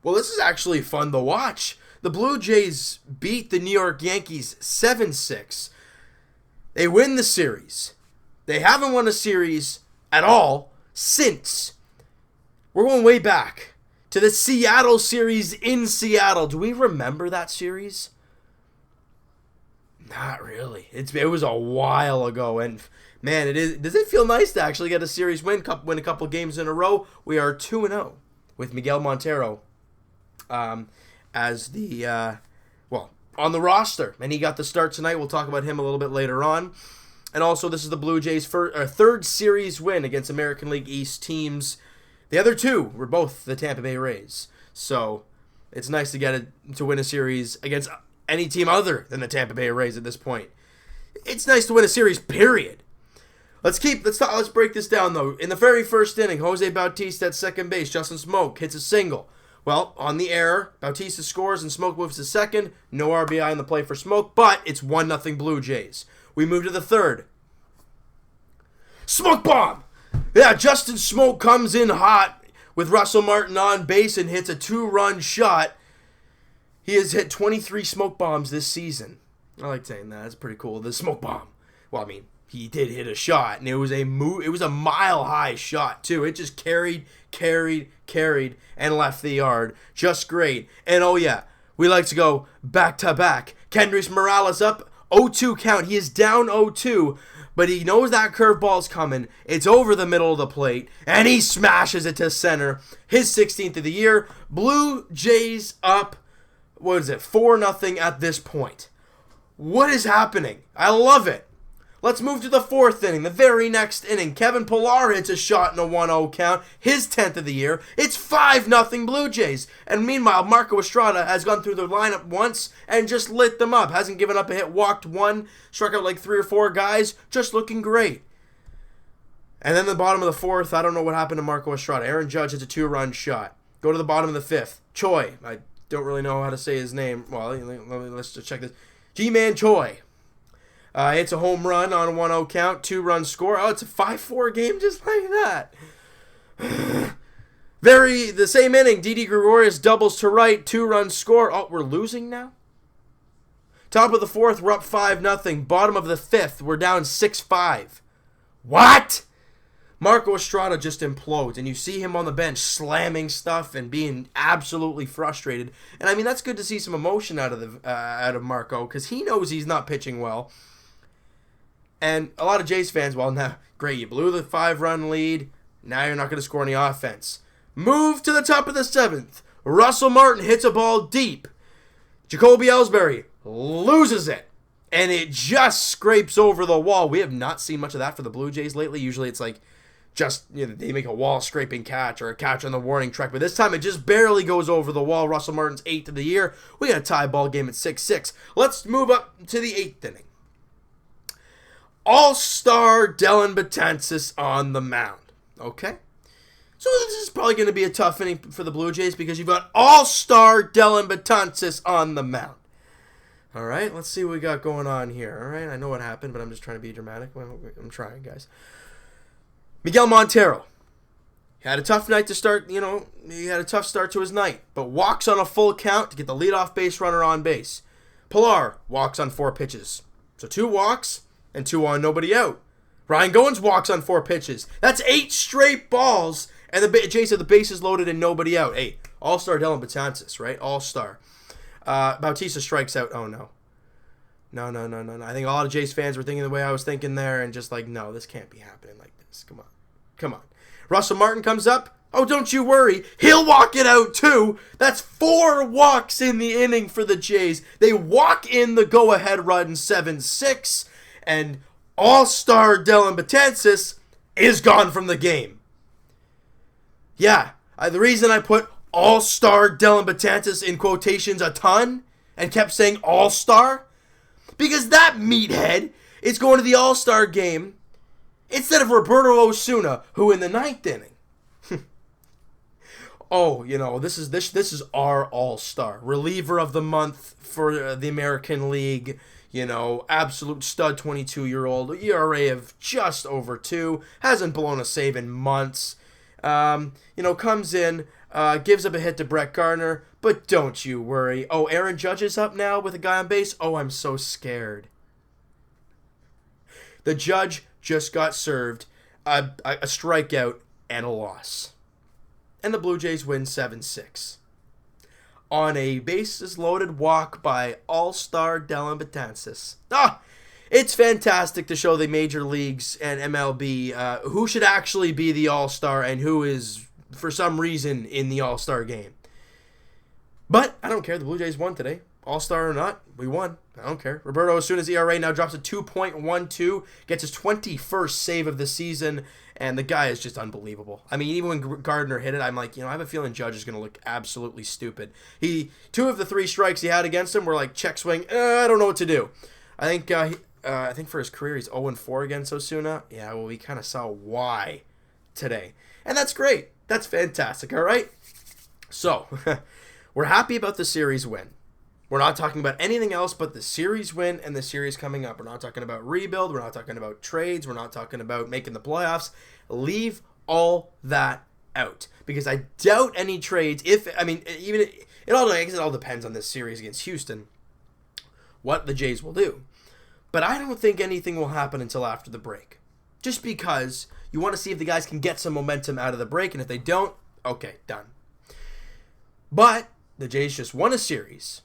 Well, this is actually fun to watch. The Blue Jays beat the New York Yankees 7-6. They win the series. They haven't won a series at all since. We're going way back to the Seattle series in Seattle. Do we remember that series? Not really. It was a while ago, and man, does it feel nice to actually get a series win a couple games in a row? We are 2-0 with Miguel Montero as the on the roster, and he got the start tonight. We'll talk about him a little bit later on. And also, this is the Blue Jays' third series win against American League East teams. The other two were both the Tampa Bay Rays. So it's nice to win a series against any team other than the Tampa Bay Rays at this point. It's nice to win a series, period. Let's break this down, though. In the very first inning, Jose Bautista at second base. Justin Smoke hits a single. Well, on the error, Bautista scores and Smoke moves to second. No RBI on the play for Smoke, but it's 1-0 Blue Jays. We move to the third. Smoke bomb! Yeah, Justin Smoke comes in hot with Russell Martin on base and hits a 2-run shot. He has hit 23 smoke bombs this season. I like saying that. That's pretty cool. The smoke bomb. Well, I mean, he did hit a shot, and it was a mile-high shot, too. It just carried, and left the yard. Just great. And, oh, yeah, we like to go back-to-back. Kendrys Morales up, 0-2 count. He is down 0-2, but he knows that curveball's coming. It's over the middle of the plate, and he smashes it to center. His 16th of the year. Blue Jays up, 4-0 at this point. What is happening? I love it. Let's move to the fourth inning, the very next inning. Kevin Pillar hits a shot in a 1-0 count, his 10th of the year. It's 5-0 Blue Jays. And meanwhile, Marco Estrada has gone through the lineup once and just lit them up. Hasn't given up a hit, walked one, struck out like 3 or 4 guys, just looking great. And then the bottom of the fourth, I don't know what happened to Marco Estrada. Aaron Judge hits a 2-run shot. Go to the bottom of the fifth. Choi, I don't really know how to say his name. Well, let's just check this. G-Man Choi. It's a home run on a 1-0 count, 2-run score. Oh, it's a 5-4 game just like that. The same inning, Didi Gregorius doubles to right, 2-run score. Oh, we're losing now? Top of the fourth, we're up 5-0. Bottom of the fifth, we're down 6-5. What? Marco Estrada just implodes, and you see him on the bench slamming stuff and being absolutely frustrated. And I mean, that's good to see some emotion out of Marco, because he knows he's not pitching well. And a lot of Jays fans, well, now, great, you blew the 5-run lead. Now you're not going to score any offense. Move to the top of the seventh. Russell Martin hits a ball deep. Jacoby Ellsbury loses it. And it just scrapes over the wall. We have not seen much of that for the Blue Jays lately. Usually it's like they make a wall-scraping catch or a catch on the warning track. But this time it just barely goes over the wall. Russell Martin's 8th of the year. We got a tie ball game at 6-6. Let's move up to the 8th inning. All-star Dellin Betances on the mound. Okay? So this is probably going to be a tough inning for the Blue Jays because you've got all-star Dellin Betances on the mound. All right, let's see what we got going on here. All right, I know what happened, but I'm just trying to be dramatic. Well, I'm trying, guys. Miguel Montero. He had a tough night to start, he had a tough start to his night, but walks on a full count to get the leadoff base runner on base. Pillar walks on 4 pitches. So 2 walks and 2 on, nobody out. Ryan Goins walks on 4 pitches. That's 8 straight balls, and the Jays have the bases loaded and nobody out. Hey, all-star Dellin Betances, right? All-star. Bautista strikes out. Oh, no. No. I think a lot of Jays fans were thinking the way I was thinking there and just like, no, this can't be happening like this. Come on. Russell Martin comes up. Oh, don't you worry. He'll walk it out, too. That's 4 walks in the inning for the Jays. They walk in the go-ahead run 7-6, and all-star Dellin Betances is gone from the game. Yeah, the reason I put all-star Dellin Betances in quotations a ton and kept saying all-star, because that meathead is going to the all-star game instead of Roberto Osuna, who in the 9th inning. This is our all-star. Reliever of the month for the American League. Absolute stud 22-year-old. ERA of just over 2. Hasn't blown a save in months. Comes in, Gives up a hit to Brett Gardner, but don't you worry. Oh, Aaron Judge is up now with a guy on base? Oh, I'm so scared. The Judge just got served a strikeout and a loss. And the Blue Jays win 7-6. On a bases-loaded walk by All-Star Dellin Betances. It's fantastic to show the major leagues and MLB who should actually be the All-Star and who is, for some reason, in the All-Star game. But I don't care. The Blue Jays won today. All-Star or not, we won. I don't care. Roberto Osuna's ERA now drops to 2.12, gets his 21st save of the season, and the guy is just unbelievable. I mean, even when Gardner hit it, I'm like, I have a feeling Judge is going to look absolutely stupid. Two of the 3 strikes he had against him were like check swing. I don't know what to do. I think for his career he's 0-4 against Osuna. Yeah, well, we kind of saw why today, and that's great. That's fantastic. All right. So we're happy about the series win. We're not talking about anything else but the series win and the series coming up. We're not talking about rebuild. We're not talking about trades. We're not talking about making the playoffs. Leave all that out because I doubt any trades. It all depends on this series against Houston, what the Jays will do. But I don't think anything will happen until after the break, just because you want to see if the guys can get some momentum out of the break, and if they don't, okay, done. But the Jays just won a series.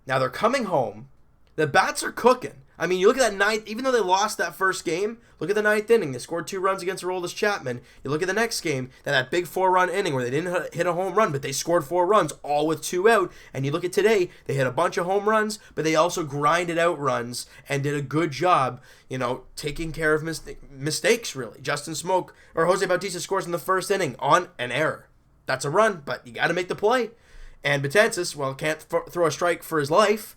Now they're coming home. The bats are cooking. I mean, you look at that ninth, even though they lost that first game, look at the ninth inning. They scored 2 runs against Aroldis Chapman. You look at the next game, that big 4-run inning where they didn't hit a home run, but they scored 4 runs, all with 2 out. And you look at today, they hit a bunch of home runs, but they also grinded out runs and did a good job, taking care of mistakes, really. Jose Bautista scores in the first inning on an error. That's a run, but you got to make the play. And Betances, can't throw a strike for his life.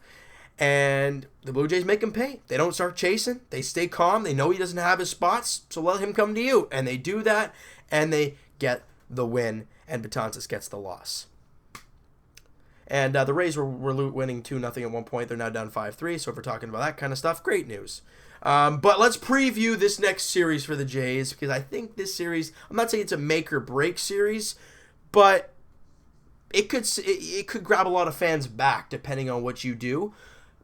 And the Blue Jays make him pay. They don't start chasing. They stay calm. They know he doesn't have his spots, so let him come to you. And they do that, and they get the win, and Betances gets the loss. And the Rays were winning 2-0 at one point. They're now down 5-3, so if we're talking about that kind of stuff, great news. But let's preview this next series for the Jays, because I think this series, I'm not saying it's a make-or-break series, but it could grab a lot of fans back depending on what you do,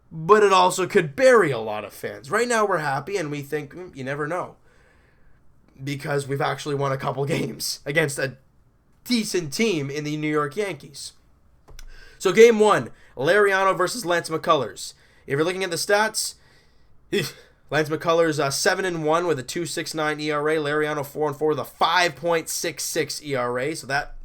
but it also could bury a lot of fans. Right now we're happy and we think you never know, because we've actually won a couple games against a decent team in the New York Yankees. So game 1, Lariano versus Lance McCullers. If you're looking at the stats, Lance McCullers 7-1 with a 2.69 ERA. Lariano 4-4 with a 5.66 ERA. So that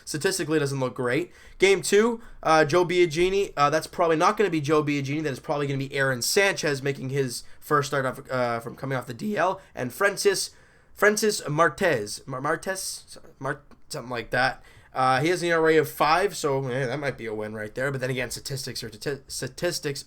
statistically doesn't look great. Game 2, Joe Biagini. That's probably not going to be Joe Biagini. That is probably going to be Aaron Sanchez making his first start off, from coming off the DL. And Francis Martes, something like that. He has an ERA of 5, so that might be a win right there. But then again, statistics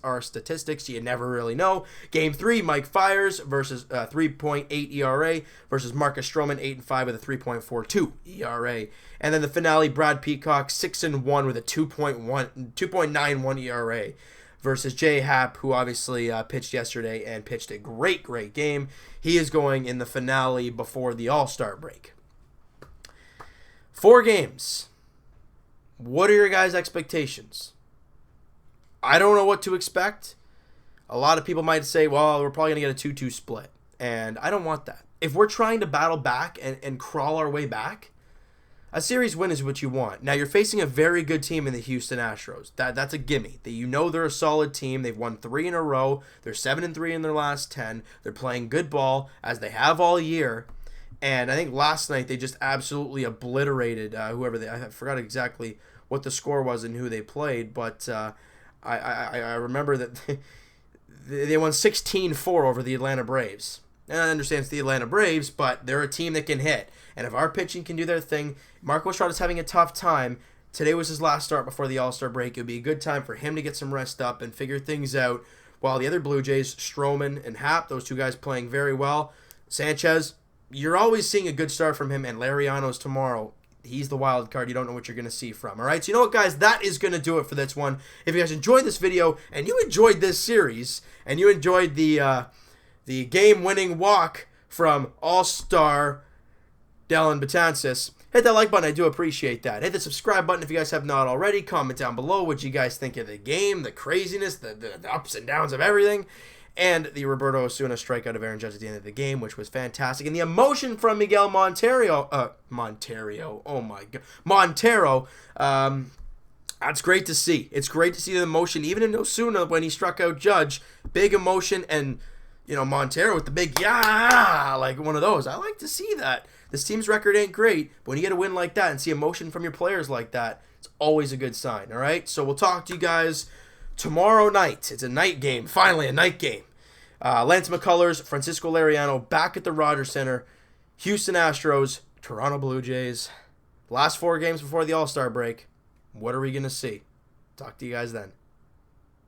are statistics. You never really know. Game 3, Mike Fiers versus 3.8 ERA versus Marcus Stroman, 8-5 with a 3.42 ERA. And then the finale, Brad Peacock, 6-1 with a 2.91 ERA versus Jay Happ, who obviously pitched yesterday and pitched a great game. He is going in the finale before the All-Star break. 4 games. What are your guys' expectations? I don't know what to expect. A lot of people might say, well, we're probably going to get a 2-2 split. And I don't want that. If we're trying to battle back and crawl our way back, a series win is what you want. Now, you're facing a very good team in the Houston Astros. That's a gimme. They're a solid team. They've won 3 in a row. They're 7-3 in their last 10. They're playing good ball, as they have all year. And I think last night they just absolutely obliterated whoever I forgot exactly what the score was and who they played, but I remember that they won 16-4 over the Atlanta Braves. And I understand it's the Atlanta Braves, but they're a team that can hit. And if our pitching can do their thing, Marco Estrada's having a tough time. Today was his last start before the All-Star break. It would be a good time for him to get some rest up and figure things out, while the other Blue Jays, Stroman and Happ, those 2 guys playing very well. Sanchez, you're always seeing a good start from him, and Lariano's tomorrow. He's the wild card. You don't know what you're going to see from. All right, so you know what, guys? That is going to do it for this one. If you guys enjoyed this video, and you enjoyed this series, and you enjoyed the game-winning walk from All-Star Dellin Betances, Hit that like button. I do appreciate that. Hit the subscribe button if you guys have not already. Comment down below what you guys think of the game, the craziness, the ups and downs of everything. And the Roberto Osuna strikeout of Aaron Judge at the end of the game, which was fantastic. And the emotion from Miguel Montero. Oh my God. Montero. That's great to see. It's great to see the emotion, even in Osuna when he struck out Judge. Big emotion, and Montero with the big like one of those. I like to see that. This team's record ain't great, but when you get a win like that and see emotion from your players like that, it's always a good sign. All right, so we'll talk to you guys tomorrow night. It's a night game. Finally, a night game. Lance McCullers, Francisco Lariano back at the Rogers Center. Houston Astros, Toronto Blue Jays. Last 4 games before the All-Star break. What are we going to see? Talk to you guys then.